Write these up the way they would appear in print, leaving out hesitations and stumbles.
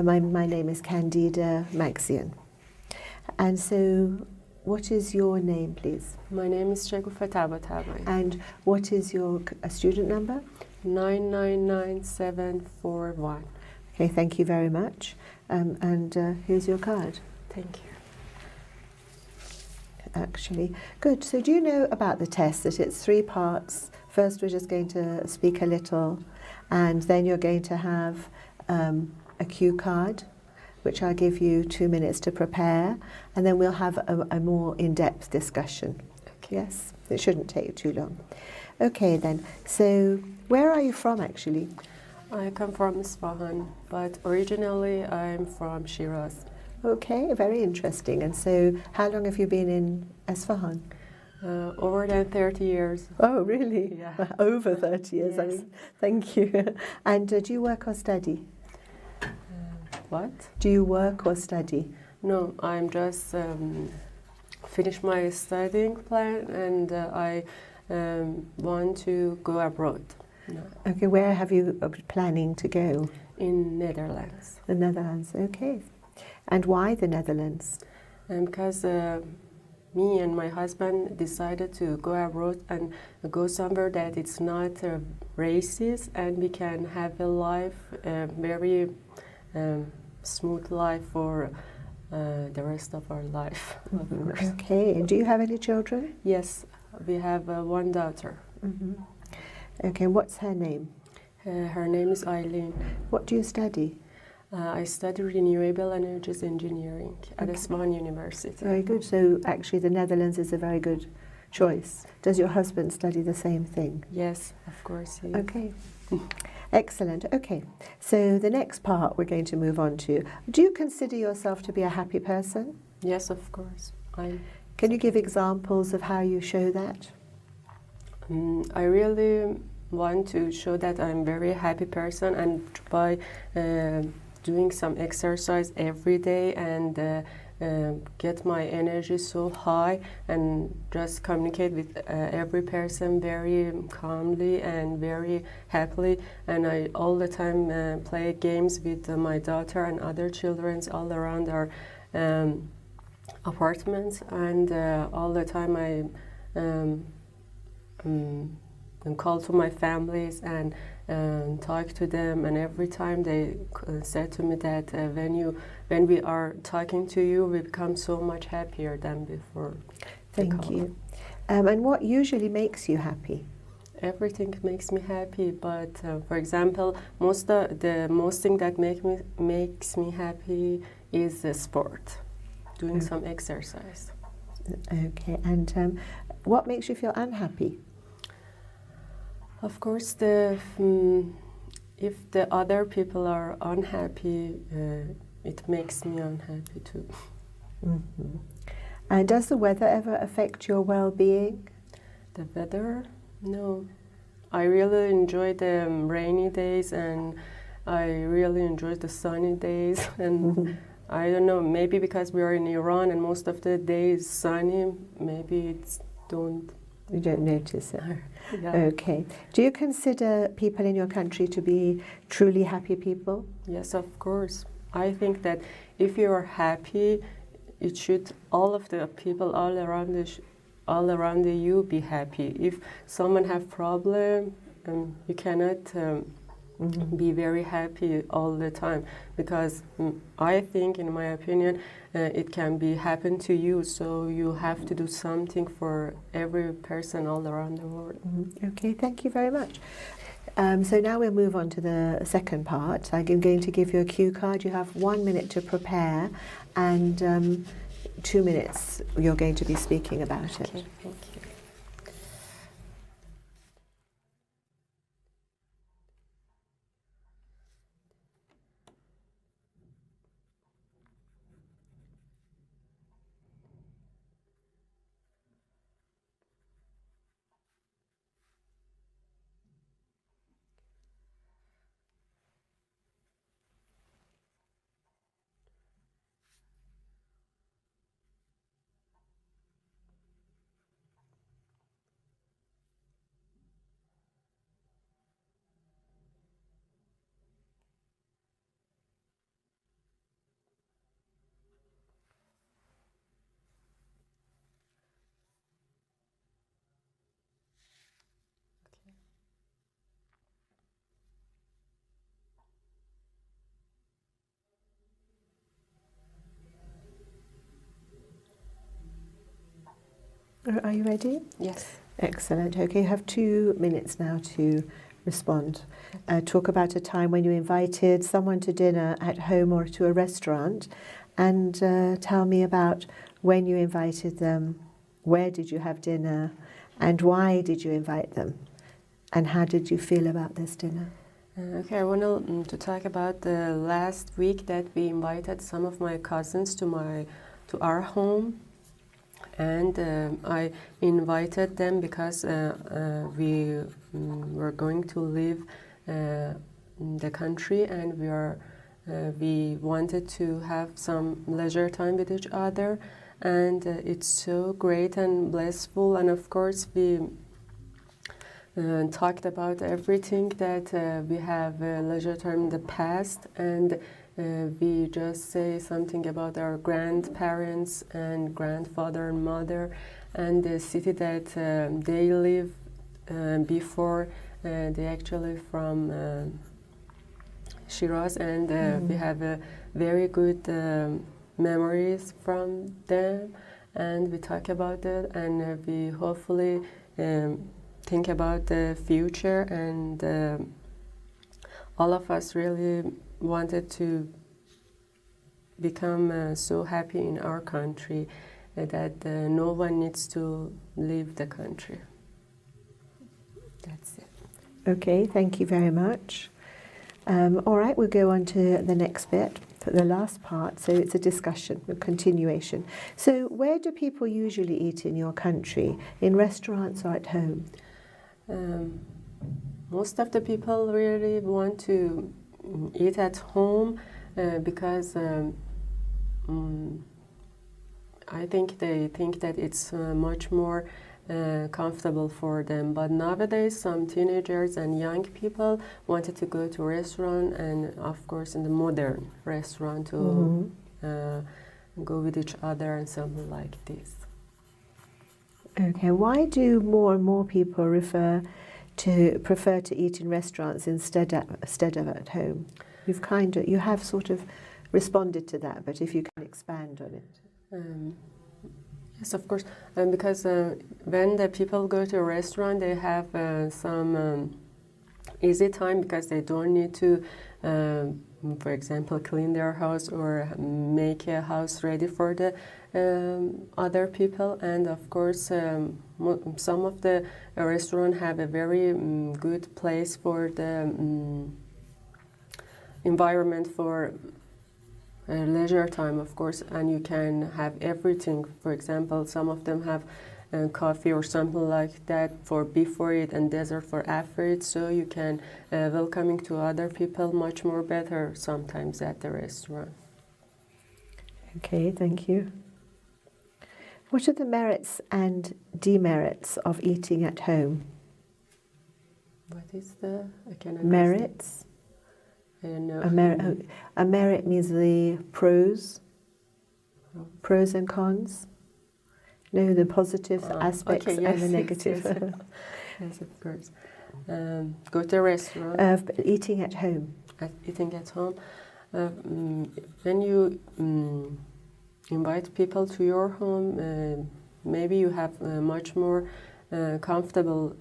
My name is Candida Maxian. And so, what is your name, please? My name is Shagufa Tabatabay. And what is your student number? 999741. Okay, thank you very much. And here's your card. Thank you. Actually, good. So do you know about the test, that it's 3 parts? First, we're just going to speak a little, and then you're going to have a cue card, which I'll give you 2 minutes to prepare, and then we'll have a more in-depth discussion. Okay. Yes, it shouldn't take too long. Okay then, so where are you from actually? I come from Isfahan, but originally I'm from Shiraz. Okay, very interesting. And so how long have you been in Isfahan? Over than 30 years. Oh, really? Yeah. Over 30 years, Yes. I mean, thank you. And do you work or study? What? Do you work or study? No, I'm just finished my studying plan, and I want to go abroad. No. Okay, where have you planning to go? In Netherlands. The Netherlands, okay. And why the Netherlands? Because me and my husband decided to go abroad and go somewhere that it's not racist, and we can have a life, very smooth life for the rest of our life. Of course. Okay, and do you have any children? Yes, we have one daughter. Okay, what's her name? Her name is Eileen. What do you study? I study renewable energies engineering at Isfahan University. Very good. So actually the Netherlands is a very good choice. Does your husband study the same thing? Yes, of course. He is. Okay. Excellent. Okay. So the next part we're going to move on to. Do you consider yourself to be a happy person? Yes, of course. Can you give examples of how you show that? I really want to show that I'm a very happy person, and by doing some exercise every day and get my energy so high and just communicate with every person very calmly and very happily, and I all the time play games with my daughter and other children all around our apartments, and all the time I call to my families and talk to them, and every time they said to me that when we are talking to you, we become so much happier than before. Thank you. And what usually makes you happy? Everything makes me happy, but for example, the most thing that makes me happy is sport, doing some exercise. Okay, and what makes you feel unhappy? Of course, if the other people are unhappy, it makes me unhappy too. And does the weather ever affect your well-being? The weather? No. I really enjoy the rainy days, and I really enjoy the sunny days. And I don't know, maybe because we are in Iran and most of the day is sunny, maybe You don't notice it. Yeah. Okay. Do you consider people in your country to be truly happy people? Yes, of course. I think that if you are happy, it should all of the people all around you be happy. If someone have problem, you cannot be very happy all the time, because I think, in my opinion, it can be happen to you, so you have to do something for every person all around the world. Okay, thank you very much. So now we'll move on to the second part. I'm going to give you a cue card. You have 1 minute to prepare, and 2 minutes you're going to be speaking about it. Okay, thank you. Are you ready? Yes. Excellent. Okay, you have 2 minutes now to respond. Talk about a time when you invited someone to dinner at home or to a restaurant, and tell me about when you invited them, where did you have dinner, and why did you invite them, and how did you feel about this dinner? Okay, I want to talk about the last week that we invited some of my cousins to our home, and I invited them because we were going to leave the country, and we wanted to have some leisure time with each other, and it's so great and blissful, and of course we talked about everything that we have leisure time in the past, and we just say something about our grandparents and grandfather and mother and the city that they live before. They actually from Shiraz, and we have very good memories from them, and we talk about it, and we hopefully think about the future, and all of us really wanted to become so happy in our country that no one needs to leave the country. That's it. Okay, thank you very much. All right, we'll go on to the next bit, the last part. So it's a discussion, a continuation. So where do people usually eat in your country? In restaurants or at home? Most of the people really want to eat at home because I think they think that it's much more comfortable for them. But nowadays, some teenagers and young people wanted to go to a restaurant, and of course in the modern restaurant to go with each other and something like this. Okay, why do more and more people prefer to eat in restaurants instead of at home? You have sort of responded to that, but if you can expand on it. Yes, of course, because when the people go to a restaurant, they have some easy time because they don't need to, for example, clean their house or make a house ready for the other people. And of course, some of the restaurants have a very good place for the environment for leisure time, of course, and you can have everything. For example, some of them have coffee or something like that for before it and dessert for after it, so you can welcoming to other people much more better sometimes at the restaurant. Okay, thank you. What are the merits and demerits of eating at home? What is the merits? I don't know. A merit means the pros and cons. No, the positive aspects okay, yes, and the negative. Yes, yes, of course. Go to a restaurant. Eating at home. Eating at home. When you invite people to your home, maybe you have a much more comfortable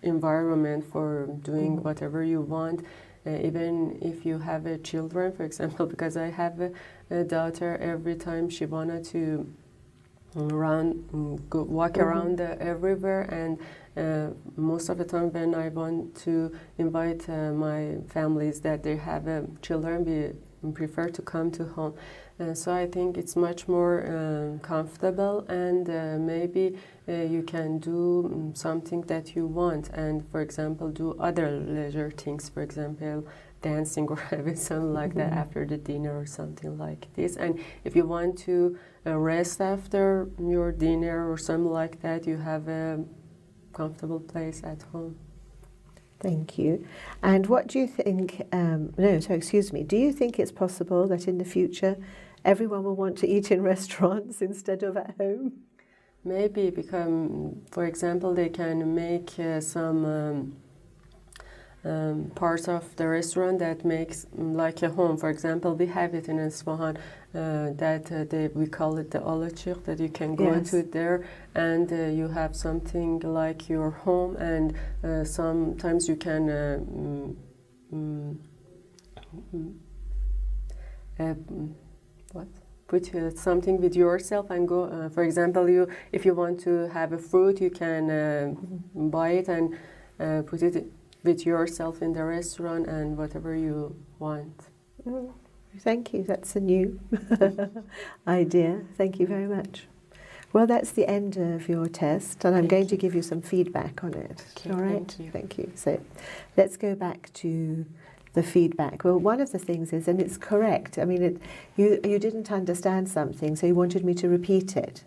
environment for doing whatever you want. Even if you have children, for example, because I have a daughter, every time she wanted to walk around everywhere, and most of the time when I want to invite my families that they have children, we prefer to come to home. So I think it's much more comfortable, and maybe you can do something that you want, and for example do other leisure things, for example dancing or having something like that after the dinner or something like this. And if you want to rest after your dinner or something like that, you have a comfortable place at home. Thank you. And what do you think, do you think it's possible that in the future everyone will want to eat in restaurants instead of at home? Maybe, because, for example, they can make some parts of the restaurant that makes like a home. For example, we have it in Isfahan we call it the alachik, that you can go Yes. to there and you have something like your home, and sometimes you can what? Put something with yourself and go. For example, if you want to have a fruit, you can buy it and put it with yourself in the restaurant and whatever you want. Thank you. That's a new idea. Thank you very much. Well, that's the end of your test, and I'm going to give you some feedback on it. Okay, All right? thank you. Thank you. So let's go back to the feedback. Well, one of the things is, and it's correct, I mean, you didn't understand something, so you wanted me to repeat it.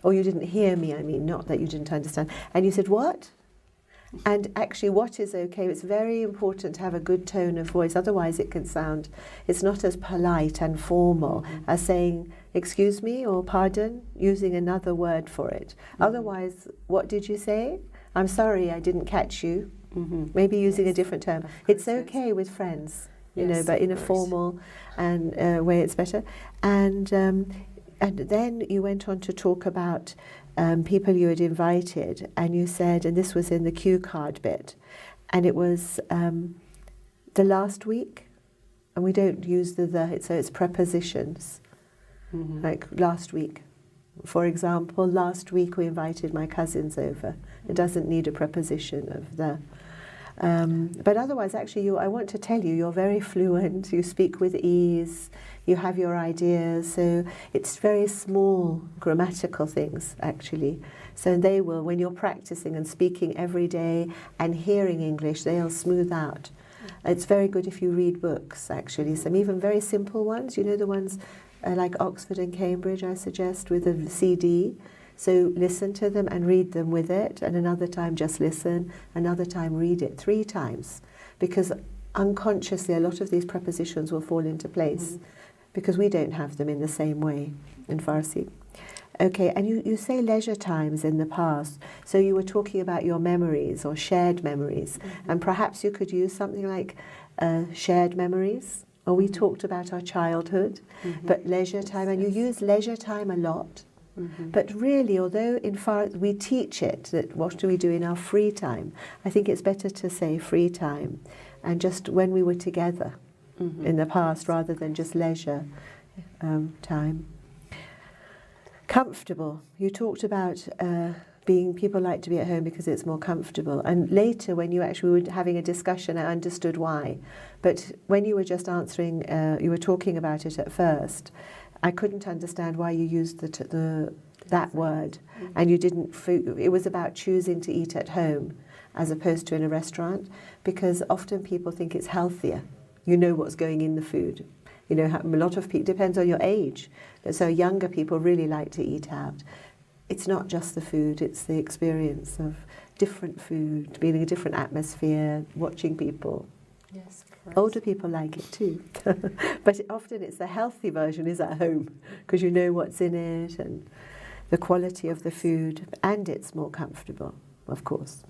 Or you didn't hear me, I mean, not that you didn't understand. And you said, what? And actually, what is okay? It's very important to have a good tone of voice. Otherwise, it can sound, it's not as polite and formal as saying, excuse me or pardon, using another word for it. Otherwise, what did you say? I'm sorry, I didn't catch you. Maybe using a different term. It's okay with friends, you know, but in a formal and way, it's better. And then you went on to talk about people you had invited, and you said, and this was in the cue card bit, and it was the last week, and we don't use the, so it's prepositions, like last week. For example, last week we invited my cousins over. It doesn't need a preposition of the. But otherwise, actually, I want to tell you, you're very fluent, you speak with ease, you have your ideas, so it's very small grammatical things, actually. So they will, when you're practicing and speaking every day and hearing English, they'll smooth out. It's very good if you read books, actually, some even very simple ones, you know, the ones like Oxford and Cambridge, I suggest, with a CD. So listen to them and read them with it, and another time just listen, another time read it 3 times, because unconsciously a lot of these prepositions will fall into place because we don't have them in the same way in Farsi. Okay, and you say leisure times in the past, so you were talking about your memories or shared memories, and perhaps you could use something like shared memories, or we talked about our childhood, but leisure time, and you use leisure time a lot. But really, although in Farsi we teach it, that what do we do in our free time, I think it's better to say free time, and just when we were together in the past, rather than just leisure time. Comfortable. You talked about people like to be at home because it's more comfortable. And later, when you actually were having a discussion, I understood why. But when you were just answering, you were talking about it at first, I couldn't understand why you used that word, and you didn't. It was about choosing to eat at home as opposed to in a restaurant, because often people think it's healthier. You know what's going in the food. You know, a lot of people, depends on your age. So younger people really like to eat out. It's not just the food, it's the experience of different food, being in a different atmosphere, watching people. Yes, of course. Older people like it too. But often it's the healthy version is at home, because you know what's in it and the quality of the food, and it's more comfortable, of course.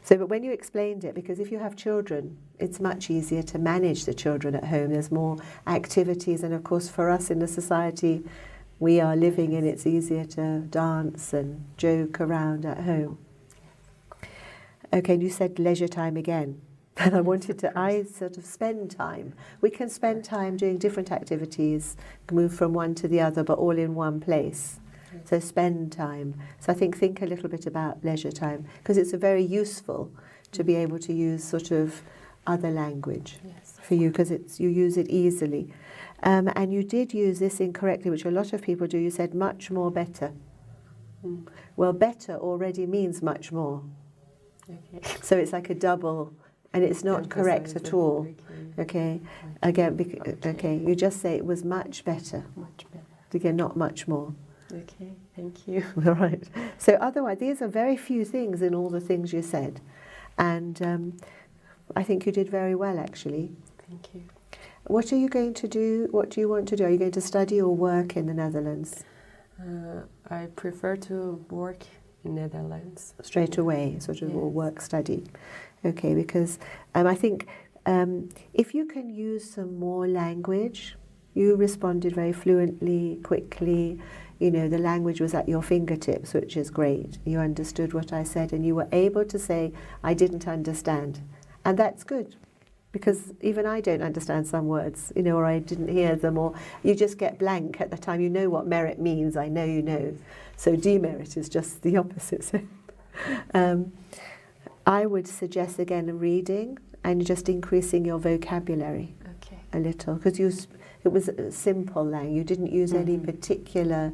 So, but when you explained it, because if you have children, it's much easier to manage the children at home. There's more activities, and of course for us in the society we are living in, it's easier to dance and joke around at home. Okay, and you said leisure time again. And I sort of spend time. We can spend time doing different activities, move from one to the other, but all in one place. So spend time. So I think a little bit about leisure time, because it's very useful to be able to use sort of other language for you, because you use it easily. And you did use this incorrectly, which a lot of people do. You said much more better. Well, better already means much more. Okay. So it's like a double, and it's not correct at all. Okay. Again, okay. You just say it was much better. Much better. Again, not much more. Okay, thank you. All right. So otherwise, these are very few things in all the things you said. And I think you did very well, actually. Thank you. What are you going to do? What do you want to do? Are you going to study or work in the Netherlands? I prefer to work in Netherlands. Straight away, sort of, or Yes. work study. Okay, because I think if you can use some more language, you responded very fluently, quickly. You know, the language was at your fingertips, which is great. You understood what I said, and you were able to say, I didn't understand. And that's good, because even I don't understand some words, you know, or I didn't hear them, or you just get blank at the time. You know what merit means, I know you know. So demerit is just the opposite. So, I would suggest again reading and just increasing your vocabulary Okay. a little, because it was a simple language. You didn't use any particular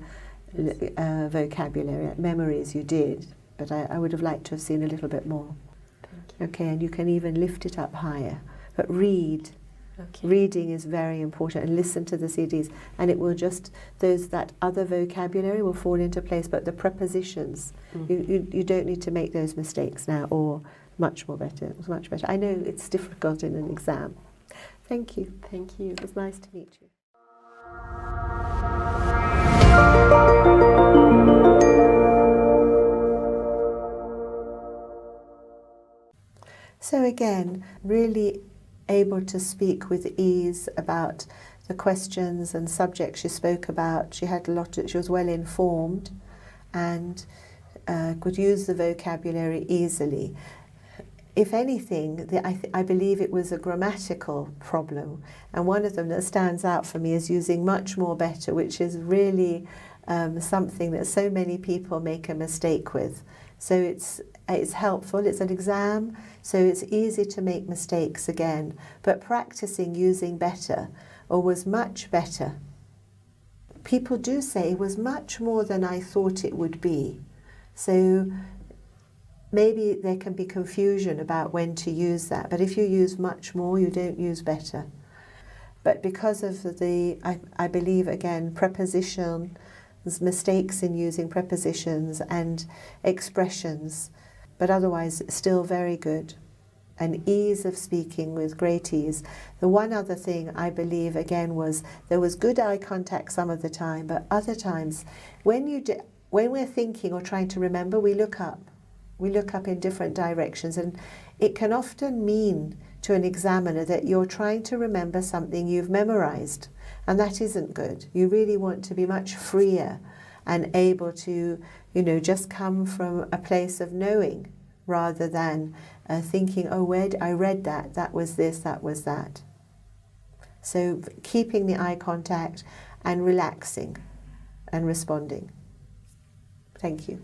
vocabulary. Memories you did, but I would have liked to have seen a little bit more. Thank you. Okay, and you can even lift it up higher. But read. Okay. Reading is very important, and listen to the CDs, and it will just, that other vocabulary will fall into place, but the prepositions, you don't need to make those mistakes now, or much more better. It was much better. I know it's difficult in an exam. Thank you. Thank you. It was nice to meet you. So again, really able to speak with ease about the questions and subjects she spoke about. She had she was well informed and could use the vocabulary easily. If anything, I believe it was a grammatical problem, and one of them that stands out for me is using much more better, which is really something that so many people make a mistake with. So it's helpful. It's an exam, so it's easy to make mistakes again. But practicing using better, or was much better. People do say it was much more than I thought it would be. So maybe there can be confusion about when to use that. But if you use much more, you don't use better. But because of I believe again, prepositions, mistakes in using prepositions and expressions, but otherwise still very good. And ease of speaking with great ease. The one other thing I believe again was there was good eye contact some of the time, but other times when we're thinking or trying to remember, we look up. We look up in different directions, and it can often mean to an examiner that you're trying to remember something you've memorized, and that isn't good. You really want to be much freer and able to, you know, just come from a place of knowing rather than thinking, oh, I read that was this, that was that. So keeping the eye contact and relaxing and responding. Thank you.